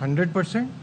100%।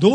2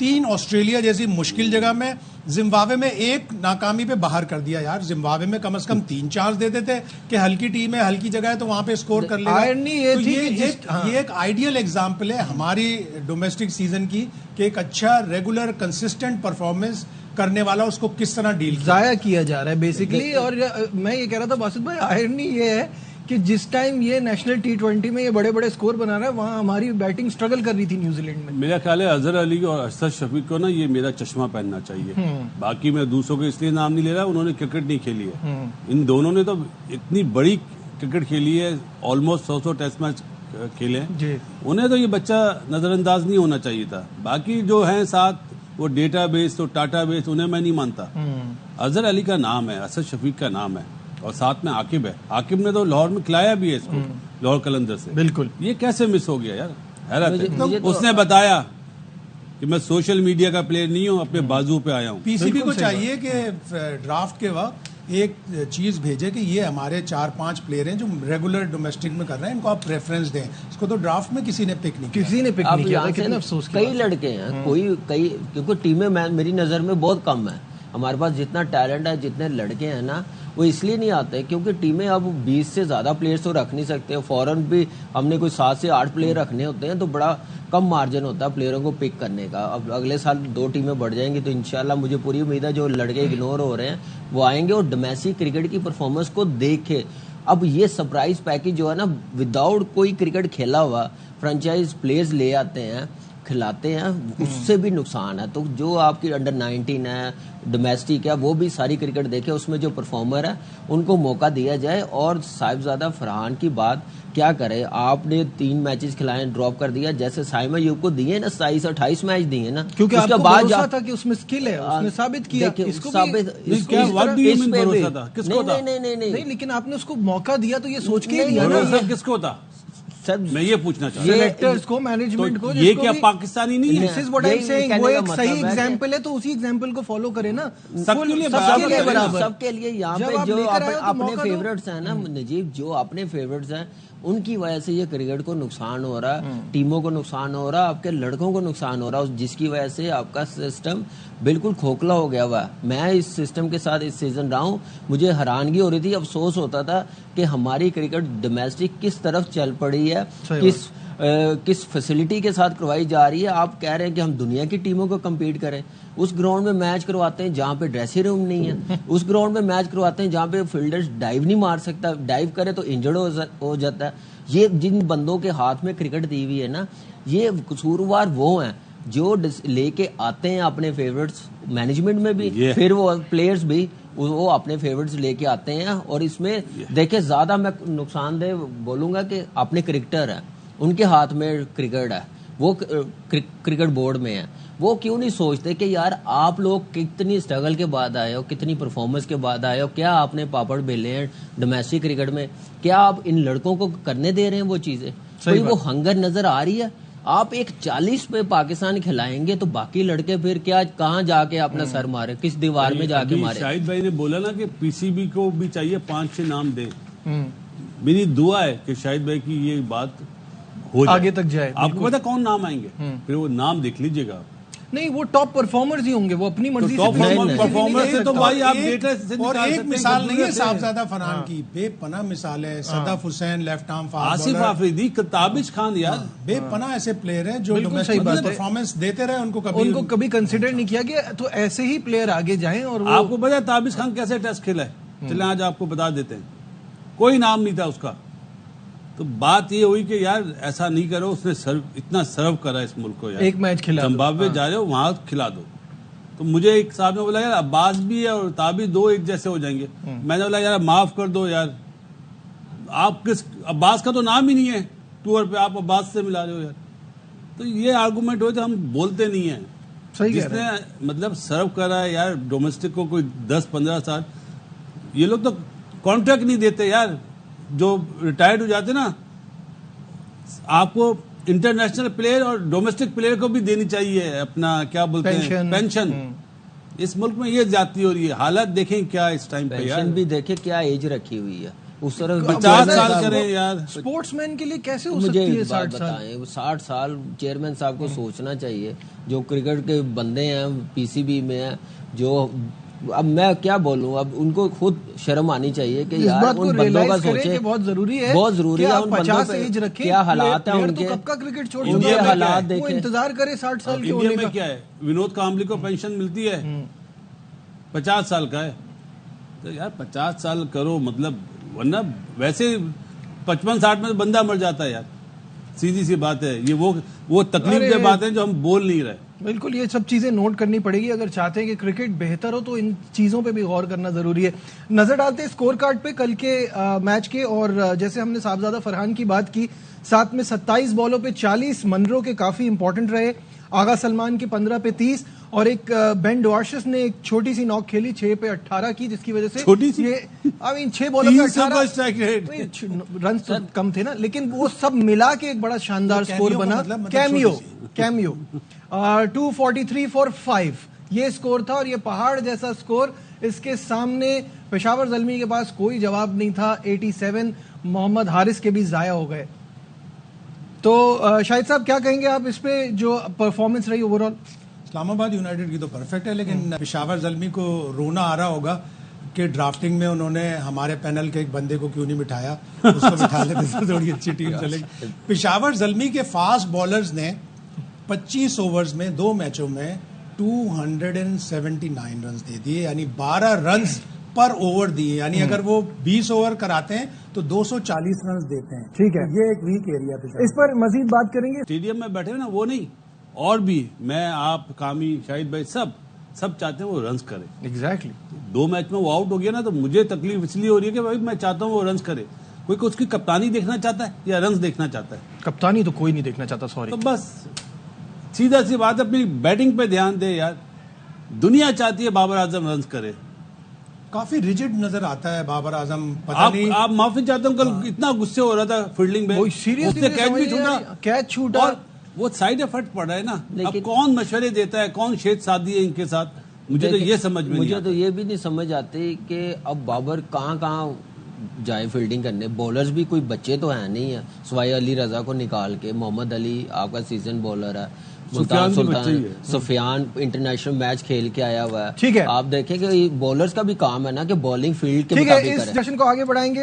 3 Australia جیسی مشکل جگہ میں زمبابوے میں ایک ناکامی پہ باہر کر دیا یار. زمبابوے میں کم از کم 3 چانس دیتے تھے کہ ہلکی ٹیم ہے, ہلکی جگہ ہے تو وہاں پہ اسکور کر لے گا. یہ ایک آئیڈیل ایگزامپل ہے ہماری ڈومیسٹک سیزن کی کہ ایک اچھا ریگولر کنسسٹنٹ پرفارمنس کرنے والا اس کو کس طرح ڈیل ضائع کیا جا رہا ہے بیسیکلی. اور میں یہ کہہ رہا تھا باسط بھائی, آئرنی یہ ہے کہ جس ٹائم یہ نیشنل T20 میں یہ بڑے بڑے سکور بنا رہا ہے وہاں ہماری بیٹنگ سٹرگل کر رہی تھی نیوزی لینڈ میں. میرا خیال ہے اظہر علی اور ارشد شفیق کو نا یہ میرا چشمہ پہننا چاہیے. باقی میں دوسروں کو اس لیے نام نہیں لے رہا, انہوں نے کرکٹ نہیں کھیلی ہے. ان دونوں نے تو اتنی بڑی کرکٹ کھیلی ہے, آلموسٹ 100 ٹیسٹ میچ کھیلے ہیں. انہیں تو یہ بچہ نظر انداز نہیں ہونا چاہیے تھا. باقی جو ہیں ساتھ وہ ڈیٹا بیس تو ٹاٹا بیس, انہیں میں نہیں مانتا. اظہر علی کا نام ہے, ارشد شفیق کا نام ہے, اور ساتھ میں عاقب ہے. عاقب نے تو لاہور میں کھلایا بھی ہے اس کو, لاہور قلندر سے. بالکل. یہ کیسے مس ہو گیا یار, حیرت ہے. اس نے بتایا کہ میں سوشل میڈیا کا پلیئر نہیں ہوں, اپنے بازو پہ آیا ہوں. پی سی بی کو چاہیے کہ ڈرافٹ کے وقت ایک چیز بھیجے کہ یہ ہمارے 4-5 پلیئر ہیں جو ریگولر ڈومیسٹک میں کر رہے ہیں, ان کو آپ پریفرنس دیں. اس کو تو ڈرافٹ میں کسی نے پک نہیں کیا. کتنا افسوس. کئی لڑکے ہیں, کئی کیونکہ ٹیمیں میری نظر میں بہت کم ہیں. ہمارے پاس جتنا ٹیلنٹ ہے, جتنے لڑکے ہیں نا, وہ اس لیے نہیں آتے کیونکہ ٹیمیں اب 20 سے زیادہ پلیئرز تو رکھ نہیں سکتے. فوراً بھی ہم نے کوئی 7 سے 8 پلیئر رکھنے ہوتے ہیں تو بڑا کم مارجن ہوتا ہے پلیئروں کو پک کرنے کا. اب اگلے سال 2 ٹیمیں بڑھ جائیں گی تو انشاءاللہ مجھے پوری امید ہے جو لڑکے اگنور ہو رہے ہیں وہ آئیں گے اور ڈومیسٹک کرکٹ کی پرفارمنس کو دیکھے. اب یہ سرپرائز پیکج جو ہے نا, وداؤٹ کوئی کرکٹ کھیلا ہوا فرنچائز پلیئرز لے آتے ہیں, کھلاتے ہیں, اس سے بھی نقصان ہے. تو جو آپ کی انڈر 19 ہے, ڈومیسٹک ہے, وہ بھی ساری کرکٹ دیکھے, اس میں جو پرفارمر ہے ان کو موقع دیا جائے. اور صاحبزادہ فرحان کی بات کیا کرے, آپ نے 3 میچز کھلائے, ڈراپ کر دیا. جیسے سائم ایوب کو دیے نا 27-28 میچ دیے نا, کیونکہ آپ کو بھروسہ تھا کہ اس میں سکل ہے, اس نے ثابت کیا. نہیں, لیکن آپ نے اس کو موقع دیا تو یہ سوچ کے دیا نا. کس کو تھا میں یہ پوچھنا چاہتا ہوں, سلیکٹرز کو, مینجمنٹ کو. یہ کیا پاکستانی نہیں ہے؟ This is what I'm saying. وہ ایک صحیح ایگزامپل ہے تو اسی ایگزامپل کو فالو کرے نا. سب کے لیے یہاں پہ جو اپنے فیورٹس ہیں نا نجیب, جو اپنے فیورٹس ہیں ان کی وجہ سے یہ کرکٹ کو نقصان ہو رہا ہے, ٹیموں کو نقصان ہو رہا ہے, آپ کے لڑکوں کو نقصان ہو رہا ہے, جس کی وجہ سے آپ کا سسٹم بالکل کھوکھلا ہو گیا ہوا ہے. میں اس سسٹم کے ساتھ اس سیزن رہا ہوں, مجھے حیرانگی ہو رہی تھی, افسوس ہوتا تھا کہ ہماری کرکٹ ڈومیسٹک کس طرف چل پڑی ہے, کس فیسلٹی کے ساتھ کروائی جا رہی ہے. آپ کہہ رہے ہیں کہ ہم دنیا کی ٹیموں کو کمپیٹ کریں, اس گراؤنڈ میں میچ کرواتے ہیں جہاں پہ ڈریسنگ روم نہیں ہے, اس گراؤنڈ میں میچ کرواتے ہیں جہاں پہ فیلڈر ڈائیو نہیں مار سکتا, ڈائیو کرے تو انجرڈ ہو جاتا ہے. یہ جن بندوں کے ہاتھ میں کرکٹ دی ہوئی ہے نا, یہ قصوروار وہ ہیں جو لے کے آتے ہیں اپنے فیورٹس, مینجمنٹ میں بھی, پھر وہ پلیئرز بھی وہ اپنے فیورٹس لے کے آتے ہیں. اور اس میں دیکھیں زیادہ میں نقصان دہ بولوں گا کہ اپنے کرکٹر ہیں, ان کے ہاتھ میں کرکٹ ہے, وہ کرکٹ بورڈ میں ہیں, وہ کیوں نہیں سوچتے کہ یار آپ لوگ کتنی اسٹرگل کے بعد آئے ہو, کتنی پرفارمنس کے بعد آئے ہو, کیا آپ نے پاپڑ بیلے ہیں ڈومیسٹک کرکٹ میں, کیا آپ ان لڑکوں کو کرنے دے رہے ہیں وہ چیزیں, کوئی وہ ہنگر نظر آ رہی ہے؟ آپ ایک 40 پہ پاکستان کھلائیں گے تو باقی لڑکے پھر کیا کہاں جا کے اپنا سر مارے, کس دیوار میں جا کے مارے. شاہد بھائی نے بولا نا کہ پی سی بی کو بھی چاہیے 5-6 نام دے. میری دعا ہے کہ شاہد بھائی کی یہ بات ہو جائے, آگے تک جائے. آپ کو پتا کون نام آئیں گے, پھر وہ نام دیکھ لیجئے گا. نہیں, وہ ٹاپ پرفارمرز ہی ہوں گے, وہ اپنی مرضی سے تو بھائی آپ ڈیٹا سے. اور ایک مثال نہیں ہے صاحبزادہ فرحان کی, بے پناہ مثال ہے. Sadaf Hussain left arm fast Asif Afridi, Tabish Khan, یار بے پناہ ایسے پلیئر ہیں جو پرفارمنس دیتے رہے, ان کو کبھی کنسیڈر نہیں کیا گیا. تو ایسے ہی پلیئر آگے جائیں. اور آپ کو پتا تابش خان کیسے ٹیسٹ کھیلا ہے, چلیں آج آپ کو بتا دیتے ہیں. کوئی نام نہیں تھا اس کا, تو بات یہ ہوئی کہ یار ایسا نہیں کرو, اس نے اتنا سرو کرا اس ملک کو, یار ایک میچ کھلا, زمبابوے جا رہے ہو وہاں کھلا دو. تو مجھے ایک صاحب نے بولا یار عباس بھی ہے اور تابش 2 ایک جیسے ہو جائیں گے. میں نے بولا یار معاف کر دو یار, آپ کس عباس کا تو نام ہی نہیں ہے ٹور پہ, آپ عباس سے ملا رہے ہو یار. تو یہ آرگومنٹ ہوئے تو ہم بولتے نہیں ہیں. جس نے مطلب سرو کرا ہے یار ڈومیسٹک کو کوئی 10-15 سال, یہ لوگ تو کانٹریکٹ نہیں دیتے یار, جو ریٹائرڈ ہو جاتے نا. آپ کو انٹرنیشنل پلیئر اور ڈومیسٹک پلیئر کو بھی دینی چاہیے اپنا کیا بولتے ہیں پینشن. اس ملک میں یہ زیادتی ہو رہی ہے. حالات دیکھیں کیا اس ٹائم پہ, پینشن بھی دیکھیں کیا ایج رکھی ہوئی ہے, اس طرح 50 سال کریں یار. اسپورٹس مین کے لیے کیسے ہو مجھے سکتی ہے ایک بات 60 سال؟ بتائیں 60 سال چیئرمین صاحب کو سوچنا چاہیے, جو کرکٹ کے بندے ہیں پی سی بی میں ہیں, جو اب میں کیا بولوں, اب ان کو خود شرم آنی چاہیے کہ یار ان بندوں کا سوچیں, بہت ضروری ہے بہت ضروری ہے ان بندوں 50 ایج پہ رکھیں, کیا حالات ہیں ان کے, کب کا کرکٹ چھوڑ ان کے حالات دیکھیں. انتظار کرے 60 سال کے انڈیا ہونے میں کا. کیا ہے, ونود کامبلی کو پینشن ملتی ہے 50 سال کا ہے, تو یار 50 سال کرو, مطلب ورنہ ویسے 55-60 میں بندہ مر جاتا ہے یار, سیدھی سی بات ہے. یہ وہ تکلیف دہ بات ہے جو ہم بول نہیں رہے. بالکل, یہ سب چیزیں نوٹ کرنی پڑے گی اگر چاہتے ہیں کہ کرکٹ بہتر ہو, تو ان چیزوں پہ بھی غور کرنا ضروری ہے. نظر ڈالتے ہیں اسکور کارڈ پہ کل کے میچ کے, اور جیسے ہم نے صاحبزادہ فرحان کی بات کی, ساتھ میں 27 بالوں پہ 40 منرو کے کافی امپورٹنٹ رہے, آغا سلمان کے 15 پہ 30, اور ایک بین ڈوارشس نے ایک چھوٹی سی ناک کھیلی 6 پہ 18 کی, جس کی وجہ سے چھوٹی سی, یہ 6 بالوں پہ 18 رنز کم تھے نا, لیکن وہ سب ملا کے ایک بڑا شاندار سکور بنا. کیمیو 243 فار 5 یہ سکور تھا, اور یہ پہاڑ جیسا سکور, اس کے سامنے پشاور زلمی کے پاس کوئی جواب نہیں تھا. 87 محمد حارث کے بھی ضائع ہو گئے. تو شاہد صاحب کیا کہیں گے آپ اس پہ, جو پرفارمنس رہی اوور آل؟ اسلام آباد یونائیٹڈ کی تو پرفیکٹ ہے, لیکن پشاور زلمی کو رونا آ رہا ہوگا کہ ڈرافٹنگ میں انہوں نے ہمارے پینل کے ایک بندے کو کیوں نہیں بٹھایا, اس کو بٹھا لیتے تو تھوڑی اچھی ٹیم چلے گی. پشاور زلمی کے فاسٹ بالرز نے 25 اوورز میں 2 میچوں میں 279 رنز دے دیے, یعنی 12 رنز پر اوور دیے, یعنی اگر وہ 20 اوور کراتے ہیں تو 240 رنز دیتے ہیں. ٹھیک ہے, یہ ایک ویک ایریا پہ اس پر مزید بات کریں گے. اسٹیڈیم میں بیٹھے ہوئے نا, وہ نہیں, اور بھی میں, آپ, کامی, شاہد بھائی, سب چاہتے ہیں وہ رنز کرے. ایگزیکٹلی 2 میچ میں وہ آؤٹ ہو گیا نا, تو مجھے تکلیف اس لیے ہو رہی ہے کہ بھائی میں چاہتا ہوں وہ رنز کرے. کوئی اس کی کپتانی دیکھنا چاہتا ہے یا رنز دیکھنا چاہتا ہے؟ کپتانی تو کوئی نہیں دیکھنا چاہتا, سوری. تو بس سیدھا سی بات, اپنی بیٹنگ پہ دھیان دے یار. دنیا چاہتی ہے بابر اعظم رنز کرے. کافی ریجڈ نظر آتا ہے بابر اعظم. پتہ نہیں, آپ معافی چاہتا ہوں, کل اتنا غصے ہو رہا تھا فیلڈنگ میں, اس نے کیچ چھوٹا, اور وہ سائیڈ ایفرٹ پڑ رہا ہے نا. اب کون مشورے دیتا ہے, کون شیخ سادی ہے ان کے ساتھ, مجھے تو یہ سمجھ میں نہیں آتا. مجھے تو یہ بھی نہیں سمجھ آتی کہ اب بابر کہاں جائے فیلڈنگ کرنے. بولرز بھی کوئی بچے تو ہیں نہیں ہیں, سوائے علی رضا کو نکال کے. محمد علی آپ کا سیزن بولر ہے, سفیان انٹرنیشنل میچ کھیل کے آیا ہوا ہے. ٹھیک ہے, آپ دیکھیں کہ بولرز کا بھی کام ہے نا کہ بالنگ فیلڈ کے مطابق کریں. اس سیشن کو آگے بڑھائیں گے.